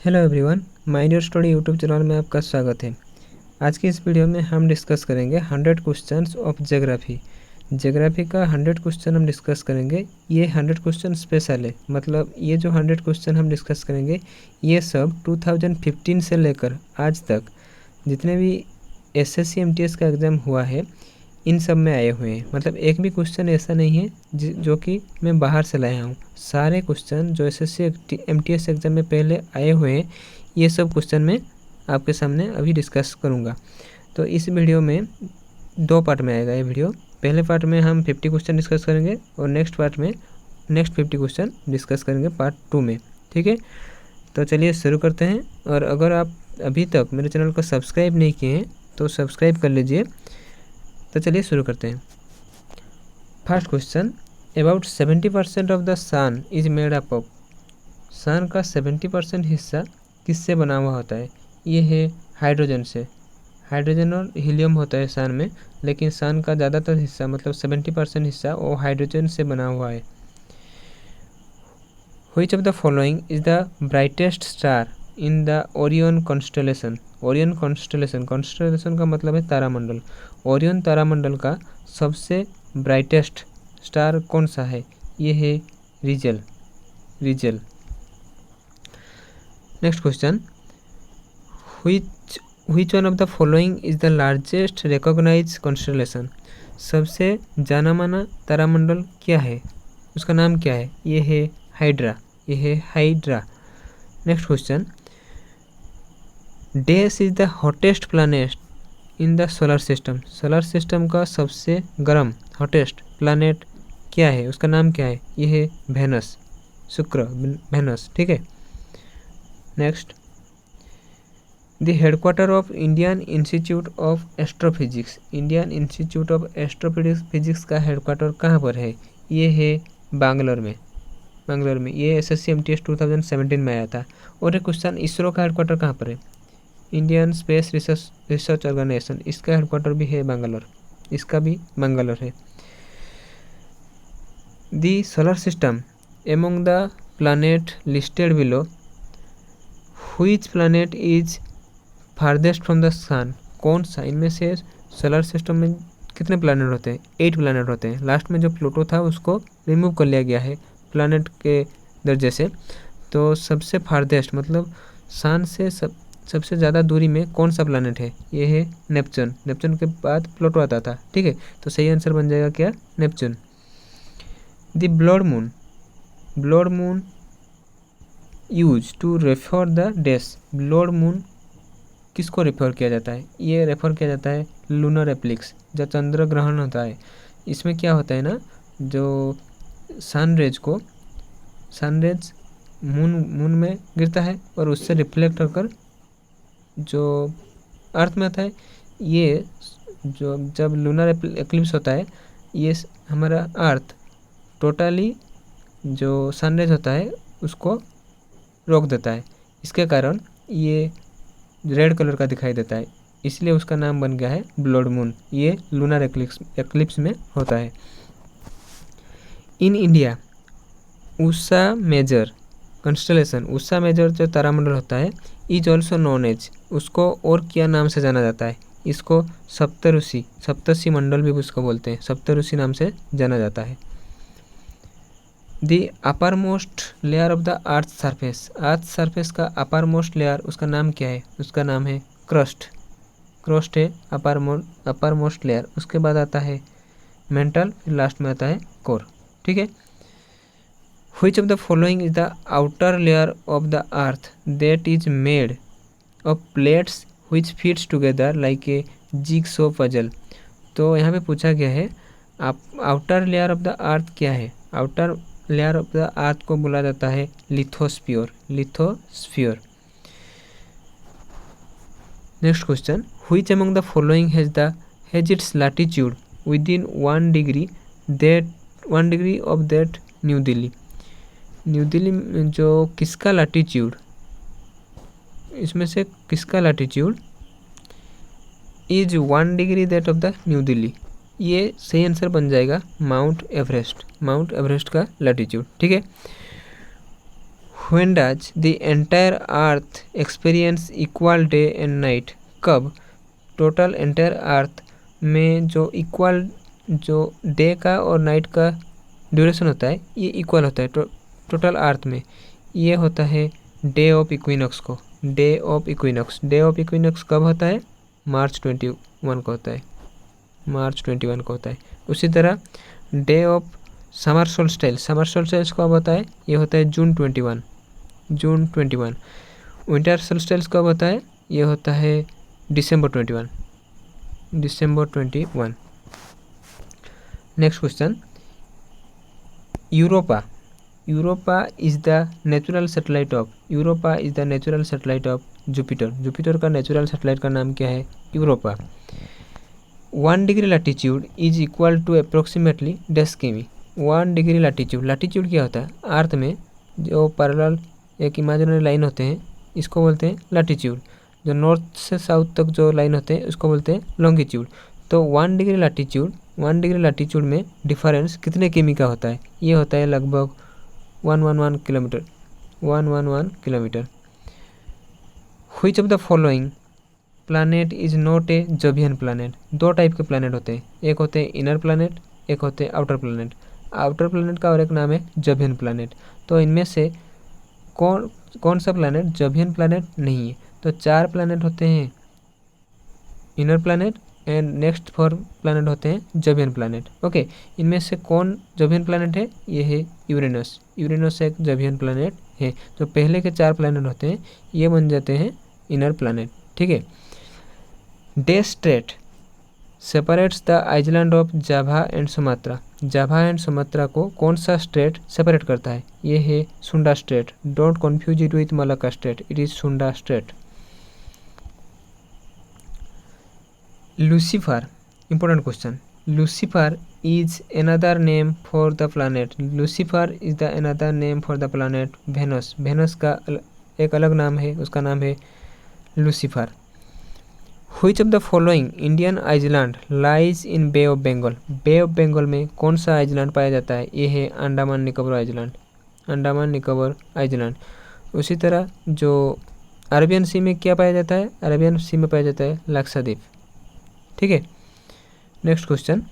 Hello everyone, my dear study YouTube channel में आपका स्वागत है। आज की इस वीडियो में हम डिस्कस करेंगे 100 क्वेश्चंस ऑफ ज्योग्राफी। ज्योग्राफी का 100 क्वेश्चन हम डिस्कस करेंगे। ये 100 क्वेश्चन स्पेशल है, मतलब ये जो 100 क्वेश्चन हम डिस्कस करेंगे ये सब 2015 से लेकर आज तक जितने भी एसएससी एमटीएस का एग्ज़ाम हुआ है इन सब में आए हुए हैं। मतलब एक भी क्वेश्चन ऐसा नहीं है जो कि मैं बाहर से लाया हूँ। सारे क्वेश्चन जो एसएससी एमटीएस एग्ज़ाम में पहले आए हुए हैं ये सब क्वेश्चन मैं आपके सामने अभी डिस्कस करूँगा। तो इस वीडियो में 2 पार्ट में आएगा ये वीडियो। पहले पार्ट में हम 50 क्वेश्चन डिस्कस करेंगे और नेक्स्ट पार्ट में नेक्स्ट 50 क्वेश्चन डिस्कस करेंगे पार्ट 2 में। ठीक है, तो चलिए शुरू करते हैं। और अगर आप अभी तक मेरे चैनल को सब्सक्राइब नहीं किए हैं तो सब्सक्राइब कर लीजिए। तो चलिए शुरू करते हैं। First question, about 70% of the sun is made up of. Sun का 70% हिस्सा किससे बना हुआ होता है? ये है हाइड्रोजन से। हाइड्रोजन और हीलियम होता है सन में, लेकिन सन का ज़्यादातर हिस्सा मतलब 70% हिस्सा वो हाइड्रोजन से बना हुआ है। Which of the following is the brightest star in the Orion constellation. Orion constellation, constellation का मतलब है तारामंडल। ओरियन तारामंडल का सबसे ब्राइटेस्ट स्टार कौन सा है? ये है Rigel. Rigel. Next question, which one of the following is the largest recognised constellation. सबसे जाना माना तारामंडल क्या है? उसका नाम क्या है? ये है हाइड्रा। ये है hydra. Next question, dash is the hottest planet in the solar system. Solar system का सबसे गर्म हॉटेस्ट प्लैनेट क्या है? उसका नाम क्या है? ये है वेनस, शुक्र, वेनस। ठीक है। Next, the headquarter of Indian institute of astrophysics. Indian institute of astrophysics का हेडक्वार्टर कहाँ पर है? ये है बैंगलोर में। बैंगलोर में। ये एसएससी एमटीएस 2017 में आया था। और एक क्वेश्चन, इसरो का हेडक्वार्टर कहाँ पर है? इंडियन स्पेस रिसर्च ऑर्गेनाइजेशन, इसका हेडक्वार्टर भी है बैंगलोर। इसका भी बैंगलोर है। The solar system among the planet listed below, which planet is farthest from the sun. कौन सा इनमें से सोलर सिस्टम में कितने प्लैनेट होते हैं? 8 प्लैनेट होते हैं। लास्ट में जो प्लूटो था उसको रिमूव कर लिया गया है प्लैनेट के दर्जे से। तो सबसे फारदेस्ट मतलब सन से सबसे ज़्यादा दूरी में कौन सा प्लैनेट है? ये है नेपच्यून। नेपच्यून के बाद प्लूटो आता था। ठीक है, तो सही आंसर बन जाएगा क्या? Neptune. The blood moon, blood moon use to refer the dash. Blood moon किसको रेफर किया जाता है? ये रेफर किया जाता है लूनर एप्लिक्स, जब चंद्र ग्रहण होता है। इसमें क्या होता है ना, जो सनरेज को सनरेज मून में गिरता है और उससे रिफ्लेक्ट होकर जो अर्थ में आता है। ये जो जब लूनर एक्लिप्स होता है ये हमारा अर्थ टोटली जो सनरेज होता है उसको रोक देता है। इसके कारण ये रेड कलर का दिखाई देता है, इसलिए उसका नाम बन गया है ब्लड मून। ये लूनर एक्लिप्स में होता है। In India Ursa Major constellation, Ursa Major जो तारामंडल होता है इज ऑल्सो नोन एज, उसको और क्या नाम से जाना जाता है? इसको सप्तऋषि, सप्तर्षि मंडल भी उसको बोलते हैं, सप्तऋषि नाम से जाना जाता है। The upper most layer of the earth surface, earth surface का अपर मोस्ट लेयर उसका नाम क्या है? उसका नाम है क्रस्ट। क्रस्ट है अपर मोस्ट लेयर। उसके बाद आता है मेंटल, फिर लास्ट में आता है कोर। ठीक है। Which of the following is the outer layer of the earth that is made of plates which fits together like a jigsaw puzzle. तो यहाँ पे पूछा गया है outer layer of the earth क्या है? Outer layer of the earth को बोला जाता है lithosphere. Lithosphere. Next question, which among the following has its latitude within 1 degree of that new Delhi. New Delhi में जो किसका लैटिट्यूड, इसमें से किसका latitude is 1 degree that of the new Delhi? ये सही आंसर बन जाएगा माउंट एवरेस्ट। माउंट एवरेस्ट का लैटिट्यूड। ठीक है। When does the entire earth experience equal day and night, कब टोटल एंटायर अर्थ में जो इक्वल जो डे का और नाइट का ड्यूरेशन होता है ये इक्वल होता है टोटल अर्थ में, ये होता है डे ऑफ इक्विनॉक्स को। डे ऑफ इक्विनॉक्स कब होता है? मार्च 21 को होता है, मार्च 21 को होता है। उसी तरह डे ऑफ समर सोल्स्टिस कब होता है? ये होता है जून 21। विंटर सोल्स्टिस कब होता है? ये होता है दिसंबर 21। Next question, Europa is the natural satellite of Jupiter का नेचुरल सैटेलाइट का नाम क्या है? Europa. 1 degree latitude is equal to approximately 10 किमी। 1 डिग्री लैटिट्यूड क्या होता है? अर्थ में जो पैरेलल एक इमेजिनरी लाइन होते हैं इसको बोलते हैं लैटिट्यूड। जो नॉर्थ से साउथ तक जो लाइन होते हैं उसको बोलते हैं लॉन्गिट्यूड। तो 1 डिग्री लैटिट्यूड में डिफरेंस कितने किमी का होता है? ये होता है लगभग 111 kilometre. Which of the following planet is not A Jovian planet? 2 type के प्लानट होते हैं, एक होते हैं इनर प्लानट, एक होते हैं आउटर प्लानट। आउटर प्लानट का और एक नाम है जोवियन प्लानट। तो इनमें से कौन सा प्लानट जोवियन प्लानट नहीं है? तो 4 प्लानट होते हैं inner planet and next 4 planet होते हैं जोवियन प्लानट। ओके, इनमें से कौन जोवियन प्लानट है? ये है यूरेनस एक जोवियन प्लानट है। जो पहले के 4 प्लानट होते हैं ये बन जाते हैं इनर प्लानट। ठीक है। Day straight separates the island of Java and Sumatra को कौन सा स्ट्रेट सेपरेट करता है? ये है Sunda strait. Don't confuse it with Malacca strait, it is Sunda strait. Lucifer, important question. Lucifer is another name for the planet Venus का एक अलग नाम है, उसका नाम है Lucifer. Which of the following Indian island lies in bay of Bengal में कौन सा आइलैंड पाया जाता है? ये है अंडमान निकोबार आइलैंड। उसी तरह जो अरेबियन सी में क्या पाया जाता है? अरेबियन सी में पाया जाता है लक्षद्वीप। ठीक है। Next question,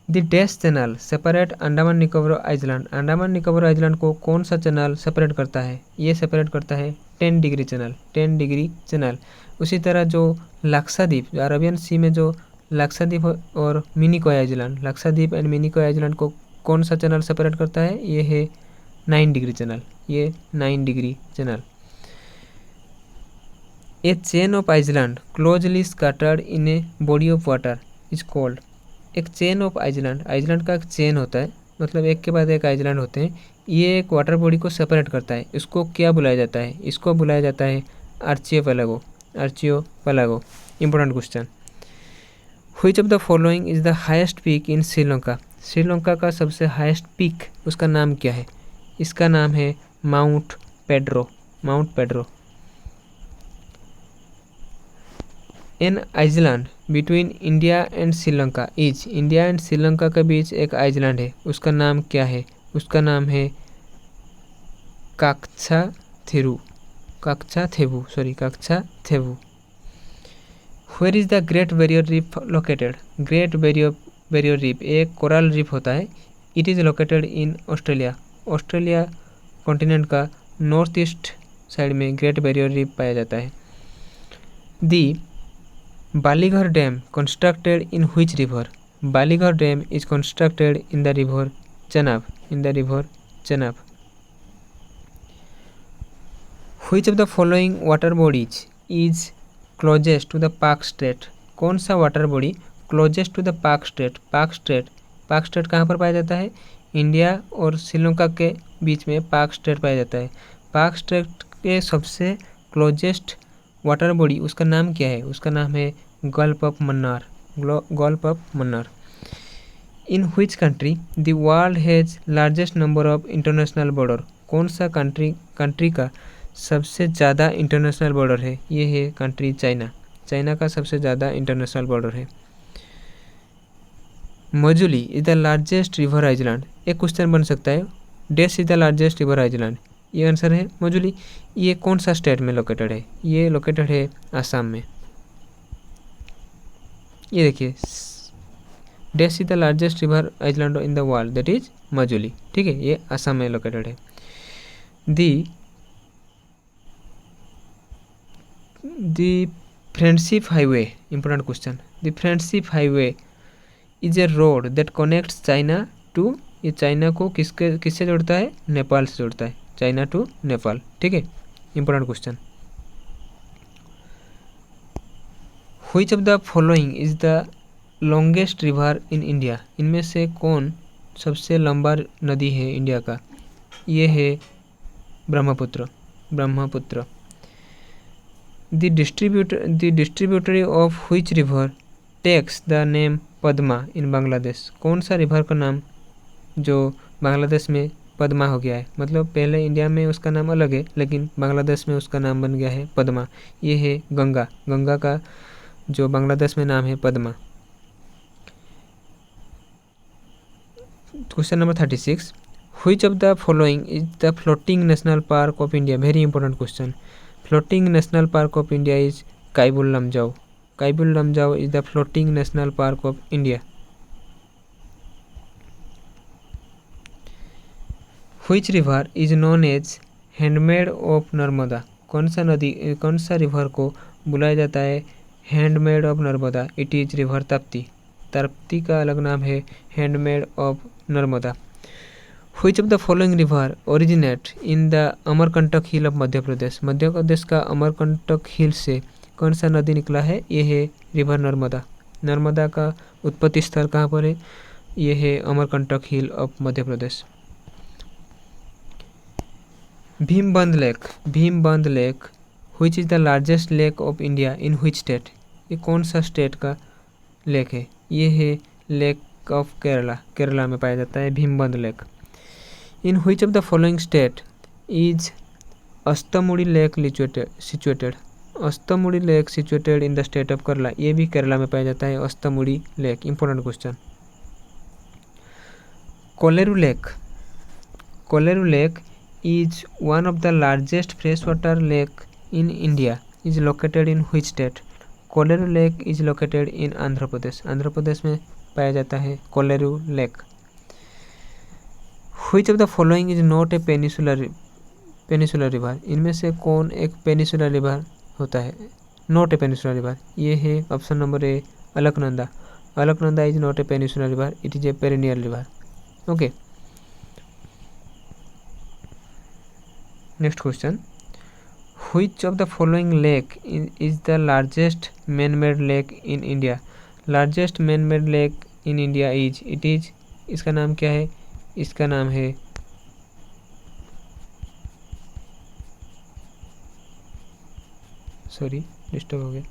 the dash channel separate Andaman Nicobar island को कौन सा चैनल सेपरेट करता है? ये सेपरेट करता है 10 डिग्री चैनल। उसी तरह जो लक्षद्वीप, जो अरेबियन सी में जो लक्षद्वीप और मिनिकॉय आइलैंड को कौन सा चैनल सेपरेट करता है? ये है 9 degree channel. A chain of island closely scattered in a body of water is called. एक चेन ऑफ आइलैंड का एक चेन होता है, मतलब एक के बाद एक आइलैंड होते हैं, ये एक वाटर बॉडी को सेपरेट करता है। इसको क्या बुलाया जाता है? इसको बुलाया जाता है आर्चियोपेलागो। Important question. Which of the following is the highest peak in Sri Lanka का सबसे हाईएस्ट पीक, उसका नाम क्या है? इसका नाम है mount Pedro. An island between India and Sri Lanka के बीच एक आइलैंड है, उसका नाम क्या है? उसका नाम है Katchatheevu. Where is the great barrier reef located? Great barrier reef एक कोरल रीफ होता है। It is located in Australia continent का नॉर्थ ईस्ट साइड में ग्रेट बैरियर रीफ पाया जाता है। The Baglihar dam constructed in which river? Baglihar dam is constructed in the river Chenab. Which of the following water bodies is closest to the Palk strait? कौन सा water body closest to the Palk straight कहाँ पर पाया जाता है? India और श्रीलंका के बीच में पार्क स्ट्रेट पाया जाता है। पार्क स्ट्रेट के सबसे क्लोजेस्ट वाटर बॉडी उसका नाम क्या है? उसका नाम है gulf of Mannar. In which country the world has largest number of international border? कौन सा कंट्री का सबसे ज़्यादा इंटरनेशनल बॉर्डर है? ये है कंट्री चाइना का सबसे ज़्यादा इंटरनेशनल बॉर्डर है। Majuli is the largest river island. एक क्वेश्चन बन सकता है, dash is the largest river island, ये आंसर है मजुली। ये कौन सा स्टेट में लोकेटेड है? ये लोकेटेड है आसाम में। ये देखिए, dash is the largest river island in the world, that is Majuli. ठीक है, ये आसाम में लोकेटेड है। The friendship highway, important question, the friendship highway is a road that connects China to, ये चाइना को किससे जोड़ता है? नेपाल से जोड़ता है, चाइना टू नेपाल। ठीक है, important question. Which of the following is the longest river in India? इनमें से कौन सबसे लंबा नदी है इंडिया का? ये है Brahmaputra. The distributary of which river takes the name Padma in Bangladesh? कौन सा रिवर का नाम जो बांग्लादेश में पद्मा हो गया है? मतलब पहले इंडिया में उसका नाम अलग है, लेकिन बांग्लादेश में उसका नाम बन गया है पद्मा। ये है गंगा। गंगा का जो बांग्लादेश में नाम है Padma. Question number 36, which of the following is the floating national park of India? Very important question. Floating national park of India is Keibul Lamjao. Keibul Lamjao is the floating national park of India. Which river is known as handmaid of Narmada? कौन सा रिवर को बुलाया जाता है handmaid of Narmada? It is river Tapti. Tapti का अलग नाम है handmaid of Narmada. Which of the following river originate in the Amarkantak hill of Madhya Pradesh? Madhya Pradesh का अमरकंटक हिल से कौन सा नदी निकला है? ये है रिवर नर्मदा। नर्मदा का उत्पत्ति स्थल कहाँ पर है? ये है Amarkantak hill of Madhya Pradesh. Bhimbandh lake which is the largest lake of India in which state? ये कौन सा स्टेट का लेक है? ये है लेक ऑफ केरला। केरला में पाया जाता है Bhimbandh lake. In which of the following state is Ashtamudi lake situated? Ashtamudi lake situated in the state of Kerala. ये भी केरला में पाया जाता है Ashtamudi lake. Important question. Kolleru lake is one of the largest freshwater lake in India, is located in which state? Kolleru lake is located in Andhra Pradesh. Andhra Pradesh में पाया जाता है Kolleru lake. Which of the following is not a peninsular river? इनमें से कौन एक peninsular river होता है? Not a peninsular river. ये है option number A Alaknanda. Alaknanda is not a peninsular river, it is a perennial river. Okay, next question. Which of the following lake is the largest man made lake in India? Largest man made lake in India is इसका नाम क्या है? इसका नाम है disturb हो गया।